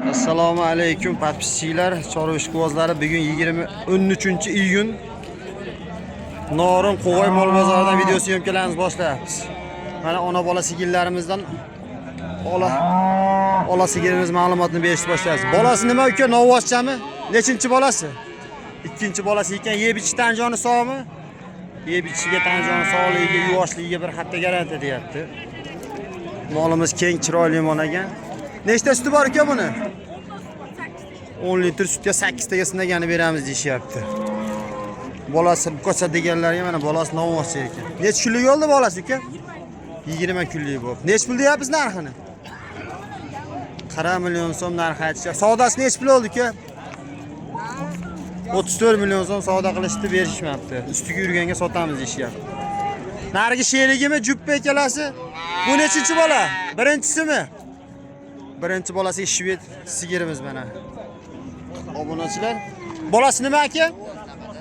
Assalomu alaykum podpischilar, chorva bugun 13 iyun. Norin Qo'g'ay mol bozoridan video syomkalarimizni boshlayapmiz. Mana ona bola sigirlarimizdan ola sigirimiz ma'lumotini berishni boshlaymiz. Bolasi nima uka? Novvoschami? Nechinchi bolasi? Ikkinchi bolasi ekan. Yeb ichish tanjoni sog'mi? Yeb ichishiga, tanjoni sog'ligiga, yuvoshligiga bir hafta garantiya deyapti. Molimiz keng, chiroyli mol ekan. Nechta suti bor uka buni? 10 litr sutga 8 taga sinagani beramiz deyishyapti. Bolasi buqacha deganlarga mana bolasi novvocha ekan. Nech kunlik oldi bolasi uka? 20 kunlik bo'lib. Nech pul deyapsiz narxini? 40 million so'm narx aytishar. Savdosi nech pul oldi uka? 34 million so'm savdo qilishni berishmabdi. Ustiga yurganga sotamiz deyishyapti. Narigi sherigimi, juppa ekalasi? Bu nechinchi bola? Birinchisimi? Birinchi bolasi shved sigirimiz mana. Obunachilar, bolasi nima aka?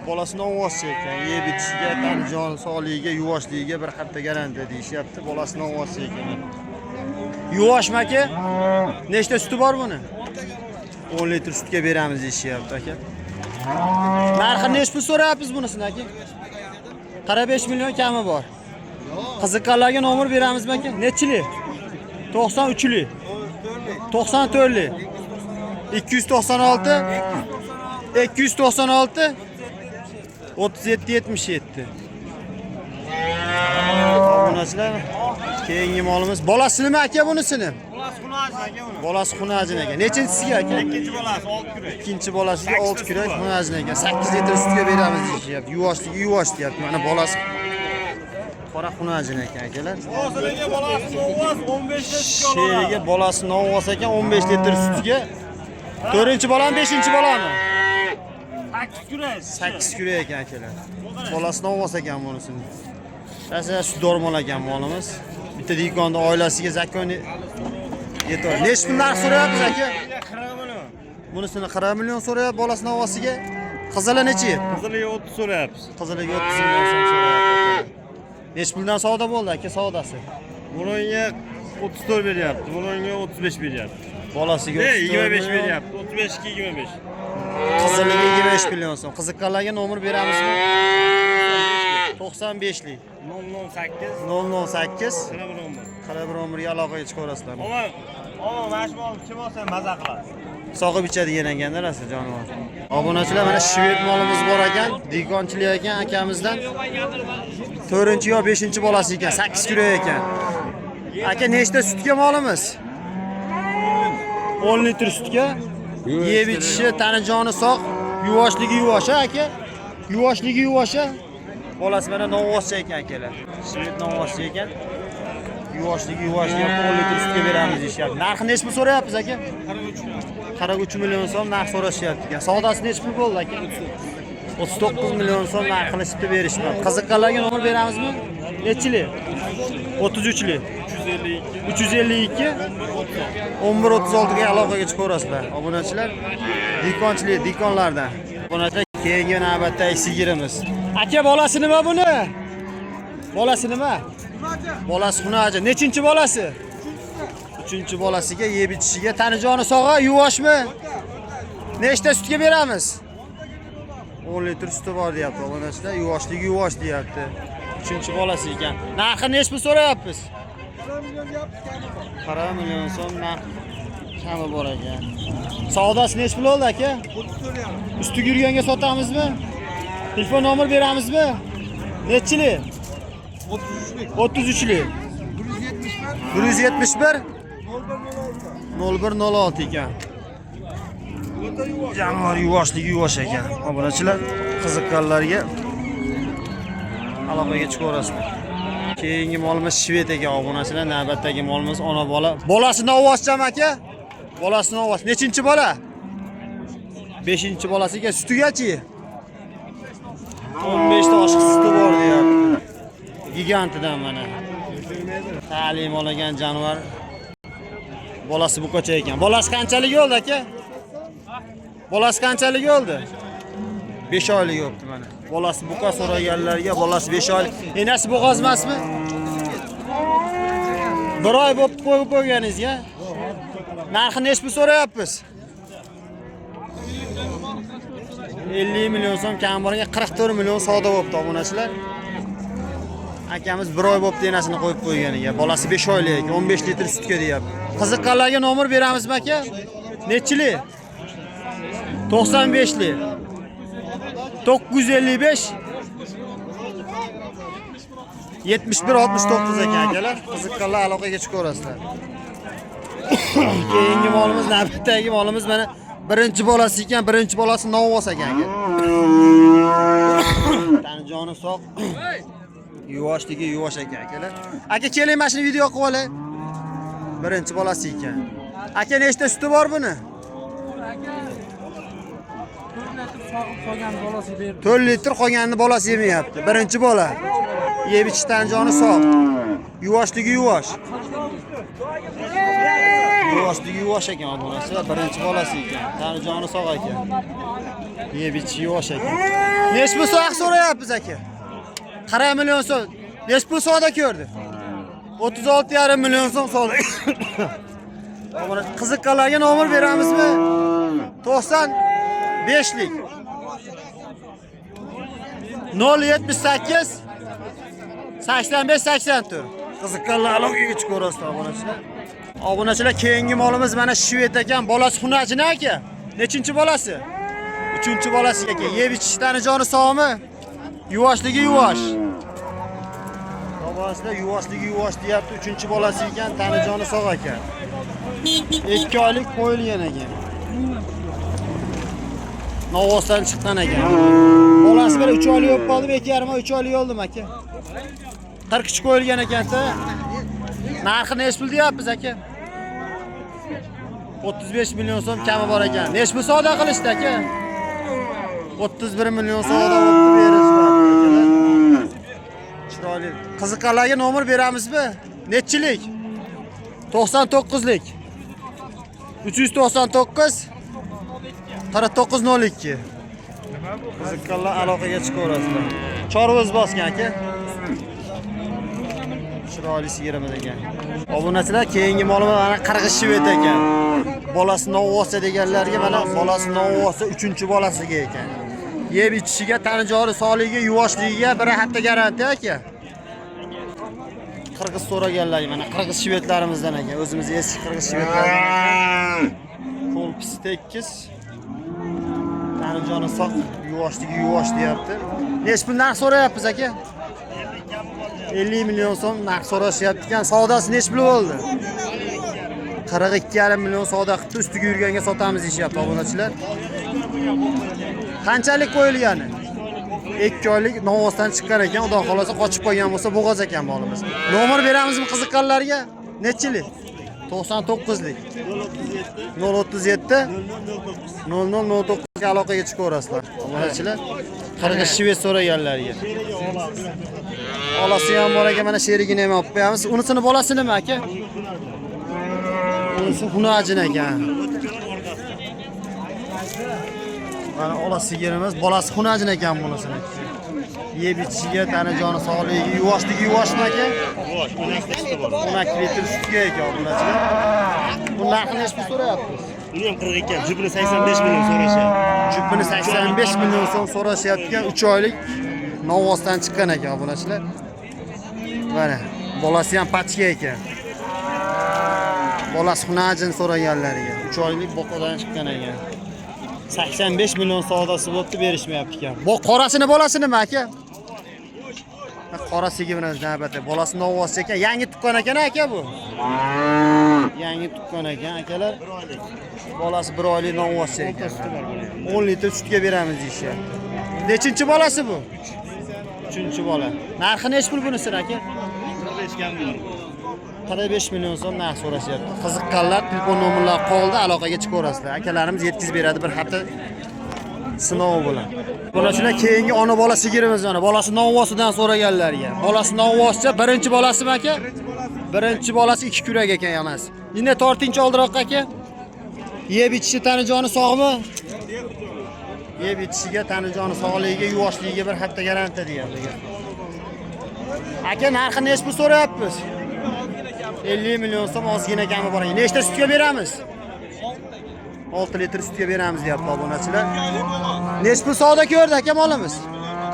Bolasi novvocha ekan. Yeb itishiga, tanjon sog'ligiga, yuvoshligiga bir hafta garantiya deyishyapti. Bolasi novvocha ekan. Yuvoshmi aka? Nechta suti bor buni? 10 litr sutga beramiz deyishyapti aka. Narxi nech pul so'rayapsiz bunisini aka? 45 million kami bor. Qiziqqanlarga nomer beramizmi aka? Nechili? 93lik. 94lik. 296 296 37 77. Obunachilar, keyingi molimiz. Bolasi nima aka bunisini? Bolasi xunajin aka buni. Bolasi xunajin ekan. Nechinchisiga aka? Ikkinchi bolasi 6 kurak. Ikkinchi bolasiga 6 kurak xunajin ekan. 8 litr sutga beramiz deyapti. Yuvoshligi yuvosh deyapti. Mana bolasi qora xunajin ekan akalar. Hozirgi bolasi novvos 15 ta sutga oladi. Sheriga bolasi novvos ekan 15 litr sutga. 4-bolami, 5-bolami? 8 kurak. 8 kurak ekan akalar. Bolasi novvos ekan bunisini. Asal sut dormon ekan molimiz. Bitta dikonda oilasiga zakoni yetadi. Nech pul narx so'rayapsiz aka? 40 million. Bunisini 40 million so'rayapti bolasi novvosiga. Qizili nechi? Qiziliga 30 so'rayapmiz. Qiziliga 30 million so'm so'rayapti. Nech puldan savdo bo'ldi aka savdosi? Bunga 34 beryapti. Bunga 35 beryapti. Bolasiga 25 beryapti. 35 25. Qiziliga 25 million so'm. Qiziqqanlarga nomer beramizmi? 95lik 008 008 41 aloqaga chiqarasizlar. Mana shu olib kim olsa maza qiladi. Sog'ib ichadigan ekan rasa jonivor. Obunachilar, mana shved molimiz bor ekan, dikonchilik ekan akamizdan. 4 yo 5 bolasi ekan, 8 kurak ekan. Aka nechta sutga molimiz? 10 litr sutga. Yeb ichishi, tani joni sog', yuvoshligi yuvosha aka. Yuvoshligi yuvosha. Bolasi mana novvocha ekan akalar. Shved novvocha ekan. Yuvoshligi yuvoshligi 10 litr sutga beramiz deyapti. Narxi nech pul so'rayapsiz aka? 43 million so'm narx so'rashyapti ekan. Savdosi nech pul bo'ldi aka? 39 million so'm narx qilishni berishmoqda. Qiziqqanlarga nomer beramizmi? Nechchilik? 33lik 352 1136 ga aloqaga chiqaverasizlar. Obunachilar, dikonchilik, dikonlardan. Obunachilar, keyingi navbatdagi sigirimiz. Aka, bolasi nima buni? Bolasi nima? Bolasi xunaji. Nechinchi bolasi? 3-bolasiga yeb ichishiga, tani joni sog'a, yuvoshmi? Nechta sutga beramiz? 10 litr suti bor deyapti obunachilar. Yuvoshligi yuvosh deyapti. 3-bolasi ekan. Narxi nech pul so'rayapsiz? 40 million so'm narx kami bor ekan. Savdosi nech pul oldi aka? 30 so'rayapmiz. Ustiga yurganga sotamizmi? Telefon nomer beramizmi? Nechchilik? 33lik 171 0106 ekan. Jonivor yuvoshligi yuvosh ekan. Obunachilar, qiziqqanlarga aloqaga chiqaverasizlar. Keyingi molimiz shved ekan obunachilar. Navbatdagi molimiz ona bola. Bolasi novvoschami aka? Bolasi novvos. Nechinchi bola? 5-bolasiga sutigachi? 15 ta oshq suti bor deyapti. Gigantidan mana. Ta'lim olgan jonivor. Bolasi buqacha ekan. Bolasi qanchalik oldi aka? Bolasi qanchalik oldi? 5 oylik bo'libdi mana. Bolasi buqa so'raganlarga bolasi 5 oylik. Enasi bo'g'azmasmi? Bir oy bo'lib qo'yib qo'yganingizga Narxi necha pul so'rayapmiz? 50 million so'm kam boriga 44 million savdo bo'pti obunachilar. Akamiz 1 oy bo'pti enasini qo'yib qo'yganiga. Bolasi 5 oylik, 15 litr sutga deyapti. Qiziqqanlarga nomer beramizmi aka? Nechilik? 95lik. 955 7169 ekan akalar. Qiziqqanlar aloqaga chiqaverasizlar. Keyingi molimiz, navbatdagi molimiz mana birinchi bolasi ekan, birinchi bolasi novvos ekan aka. Tanjoni sog'. Yuvoshligi yuvosh ekan akalar. Aka keling mana shuni video qilib olay. Birinchi bolasi ekan. Aka nechta suti bor buni? 4 litr qolganini bolasi yemayapti. Birinchi bola. Yeb ichish tanjoni sog'. Yuvoshligi yuvosh. Yuvoshligi yuvosh ekan obunachilar, birinchi bolasi ekan. Tanjoni sog' ekan. Yeb ichish yuvosh ekan. Nech pul so'q so'rayapmiz aka? 40 million so'm. Nech pul savdo ko'rdi? 36,5 million so'm savdo. Qiziqqanlarga nomer beramizmi? 95lik 078 85 84. Qiziqqanlar aloqaga chiqaverasizlar obunachilar. Obunachilar, keyingi molimiz mana Shved ekan, bolasi xunajini aka. Nechinchi bolasi? 3-bolasi ekan. Yeb ichish tanjoni sog'mi? Yuvoshligi yuvosh. Obunachilar, yuvoshligi yuvosh deyapti, 3-bolasi ekan, tanjoni sog' ekan. 2 oylik qo'yilgan ekan. Novvosdan chiqqan ekan. Bolasi bir 3 oylik bo'lib qoldi, 2,5 oy 3 oylik oldim aka. 43 qo'yilgan ekan-da. Narxi nech pul deyapmiz aka? 35 million so'm kami bor ekan. Nech pul savdo qilishdi aka? 31 million savdo bo'lib berishdi. Chiroyli. Qiziqqanlarga nomer beramizmi? Nechilik? 99lik 399 4902. Qiziqqanlar aloqaga chiqaverasizlar. Chorvoz bosgan aka. Chiroyli sigirimiz ekan. Obunachilar, keyingi molimiz mana qirg'iz shved ekan. Bolasi novvosa deganlarga mana bolasi novvosa 3-bolasiga ekan. Yeb ichishiga, tanjoni sog'ligiga, yuvashligiga bir hafta garantiya aka. Qirg'iz so'raganlarga mana qirg'iz shvedlarimizdan ekan. O'zimiz eski qirg'iz shvedlardan. Qo'l pis tekis. Tanjoni sog', yuvashligi yuvosh deyapti. Nech pul narx so'rayapmiz aka? 50 million so'm narx so'rashyapti ekan. Savdosi nech pul bo'ldi? 42,5 million savdo qilib, ustiga yurganga sotamiz deyapti obunachilar. Qanchalik qo'yilgani? 2 oylik novvosdan chiqqan ekan. Xudo xolosa qochib qolgan bo'lsa bo'g'oz ekan molimiz. Nomer beramizmi qiziqqanlarga? Nechilik? 99lik 037 0009 ga aloqaga chiqaverasizlar. Obunachilar, qirg'iz shved so'raganlarga. Bolasi ham bor ekan, mana sherigini ham olib qo'yamiz. Unisini bolasi nima aka? Unisi xunajin ekan. Mana olasi sigirimiz, bolasi xunajin ekan bunisini. Yeb ichishiga, tanajoni sog'ligiga, yuvoshligi yuvashmi aka? Yuvosh, 12 litr sutga ekan obunachilar. Bu narxini nech pul so'rayapsiz? Buni ham 40 ekan, jupini 85 million so'rashyapti. Jupini 85 million so'm so'rashyapti, 3 oylik novvosdan chiqqan ekan obunachilar. Mana, bolasi ham pachka ekan. Bolasi xunajin so'raganlariga 3 oylik boqadan chiqqan ekan. 85 million savdosi bo'pti, berishmayapti ekan. Bu qorasini bolasi nima aka? Qora sigirimiz navbatda. Bolasi novvos ekan, yangi tuqqan ekan aka bu. Yangi tuqqan ekan akalar. Bolasi 1 oylik novvos ekan. 10 litr sutga beramiz deyishyapti. Nechinchi bolasi bu? 3-bola. Narxi nech pul bunisi aka? 45 million so'm narx so'rashyapti. Qiziqqanlar telefon nomerlari qoldi, aloqaga chiqaverasizlar. Akalarimiz yetkazib beradi bir hafta sinov bilan. Bularchilar, keyingi ona bola sigirimiz mana. Bolasi novvosidan so'raganlarga. Bolasi novvoscha, birinchi bolasimi aka? Birinchi bolasi 2 kurak ekan emas. Endi tortinchi oldiroq aka. Yeb ichishi, tanijoni sog'mi? Yeb ichishiga, tanijoni sog'ligiga, yuvashligiga bir hafta garantiya deyapti. Aka, narxi nech pul so'rayapsiz? 50 million so'm ozgina kami bor ekan. Nechta sutga beramiz? 6 litr sutga beramiz deyapti obunachilar. Necha pul savdo ko'rdi aka molimiz?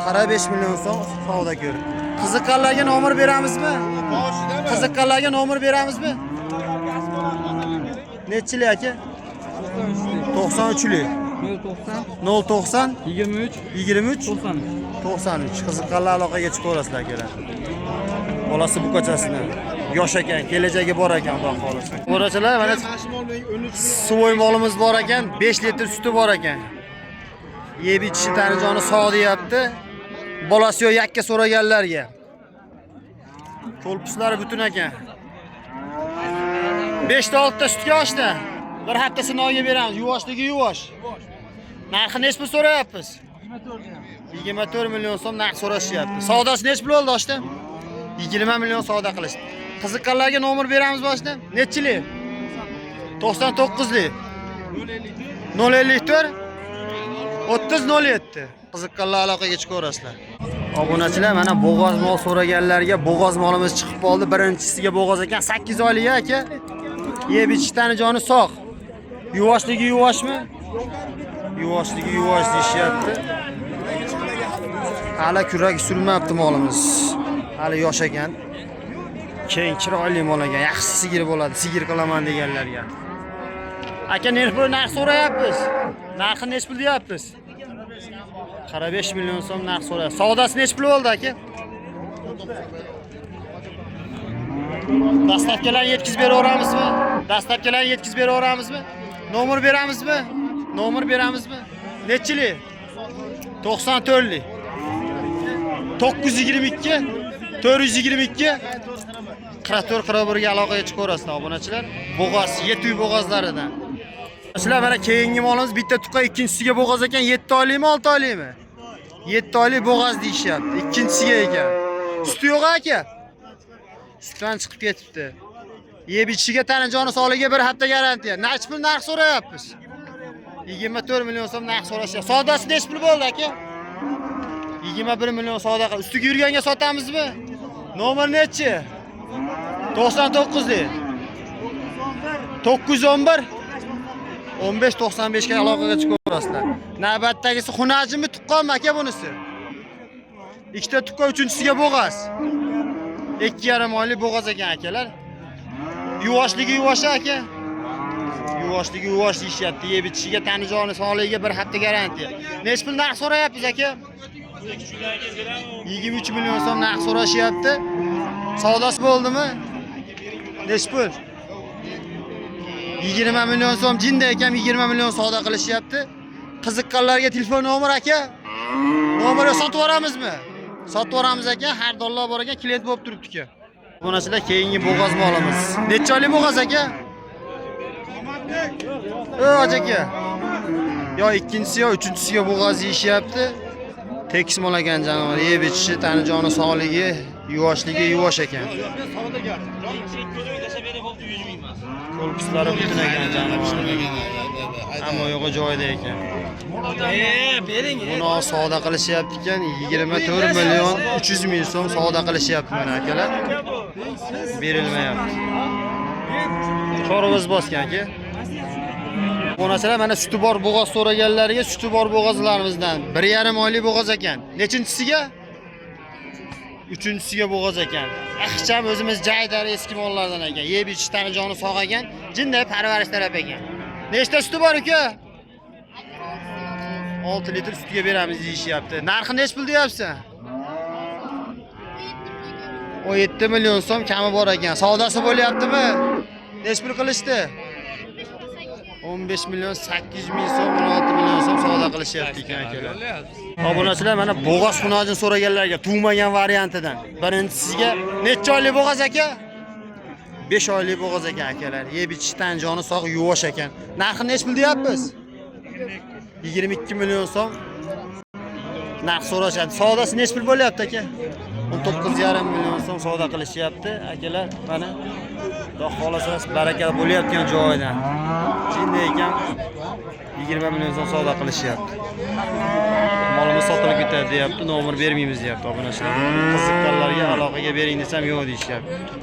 Qara 5 million so'm savdo ko'rdi. Qiziqqanlarga nomer beramizmi? Qiziqqanlarga nomer beramizmi? Nechchilik aka? 93lik. 090 23 23 90. 93. Qiziqqanlar aloqaga chiqaverasizlar akalar. Bolasi buqachasini. Yosh ekan, kelajagi bor ekan, xudo xolasa. Bo'rachilar, mana suvoy molimiz bor ekan, 5 litr suti bor ekan. Yeb ichishi tanijoni sog' deyapti. Bolasi yo'q yakka so'raganlarga. Ko'lpuslari butun ekan. 5 ta 6 ta sutga oshdi. Bir hafta sinovga beramiz. Yuvoshligi yuvosh. Narxi nech pul so'rayapmiz? 24 million so'm narx so'rashyapti. Savdosi nech pul oldi oshdi? 20 million savdo qilishdi. Qiziqqanlarga nomer beramiz boshda. Nechchilik? 99lik. 054 3007. Qiziqqanlar aloqaga chiqaverasizlar. Obunachilar, mana bo'g'oz mol so'raganlarga bo'g'oz molimiz chiqib qoldi. Birinchisiga bo'g'oz ekan, 8 oylik aka. Yeb ichishdan joni sog'. Yuvoshligi yuvoshmi? Yuvoshligi yuvosh deyishyapti. Hali kurak surmabdi molimiz. Hali yosh ekan. Keng chiroyli mol ekan. Yaxshi sigir bo'ladi. Sigir qilaman deganlarga. Aka, narx so'rayapmiz. Narxi nech pul deyapmiz? Qara 5 million so'm narx so'rayapti. Savdosi nech pul bo'ldi aka? Dastlabkilarni yetkazib beraveramizmi? Dastlabkilarni yetkazib beraveramizmi? Nomer beramizmi? Nomer beramizmi? Nechchilik? 94lik. 922 422 44 ga aloqaga chiqaverasizlar obunachilar. Bo'g'oz, 7 uy bo'g'ozlaridan. Sizlar mana keyingi molimiz bitta tuqa, ikkinchisiga bo'g'oz ekan, 7 oylikmi, 6 oylikmi? 7 oylik bo'g'oz deyishyapti. Ikkinchisiga ekan. Suti yo'q aka. Sutdan chiqib ketibdi. Yeb ichishiga tanijoni sog'ligiga bir hafta garantiya. Nech pul narx so'rayapmiz? 24 million so'm narx so'rashyapti. Savdosi nech pul bo'ldi aka? 21 million savdo qilib. Ustiga yurganga sotamizmi? Nomer nechi? 99lik. 911 1595 ga aloqaga chiqaverasizlar. Navbatdagisi xunajimi, tuqqanmi aka bunisi? Ikkita tuqqa, uchinchisiga bo'g'oz. 2,5 oylik bo'g'oz ekan akalar. Yuvoshligi yuvosh aka. Yuvoshligi yuvosh deyishyapti. Yeb ichishiga tanijoni sog'ligiga bir hafta garantiya. Nech pul narx so'rayapmiz aka? 23 million so'm narx so'rashyapti. Savdosi bo'ldimi? Nech pul? 20 million so'm jinda ekan, 20 million savdo qilishyapti. Qiziqqanlarga telefon nomer aka. Nomerni sotib yuboramizmi? Sotib yuboramiz aka, har dollar bor ekan, klient bo'lib turibdi-ku. Bunasilar keyingi bo'g'oz molimiz. Necha oylik bo'g'oz aka? Aka. Yo ikkinchisi yo uchinchisiga bo'g'oz yeyishyapti. Tekis mol ekan janovar. Yeb ichishi, tanijoni sog'ligi, yuvoshligi yuvosh ekan. Ko'lpuslari butun ekan janovar. Ammo yo'g'i joyida ekan. Buni savdo qilishyapti ekan, 24 million 300 ming so'm savdo qilishyapti mana akalar. Berilmayapti. Chorvoz bosgan aka. Onachilar, mana suti bor bo'g'oz so'raganlarga suti bor bo'g'ozlarimizdan 1,5 oylik bo'g'oz ekan. Nechinchisiga? 3-chisiga bo'g'oz ekan. Ixcham o'zimiz jaydar eski mollardan ekan. Yeb ichish tanijoni sog' ekan, jinday parvarish taraf ekan. Nechta suti bor uka? 6 litr sutga beramiz deyishyapti. Narxi nech pul deyapsan? 17 million so'm kami bor ekan. Savdosi bo'lyaptimi? Nech pul qilishdi? 15 million 800 ming so'm, 16 million so'm savdo qilishyapti ekan akalar. Obunachilar, mana bo'g'oz xunojini so'raganlarga tug'magan variantidan. Birinchisiga necha oylik bo'g'oz aka? 5 oylik bo'g'oz ekan akalar. Yeb ichishdan joni sog', yuvosh ekan. Narxi nech pul deyapmiz? 22 million so'm narx so'rashadi. Savdosi nech pul bo'lyapti aka? 19,5 million so'm savdo qilishyapti akalar. Mana xudo xolasa baraka bo'layotgan joyidan. Jinday ekan 20 million so'm savdo qilishyapti. Molimiz sotilib ketadi deyapti, nomer bermaymiz deyapti obunachilar. Qiziqqanlarga aloqaga bering desam yo'q deyishyapti.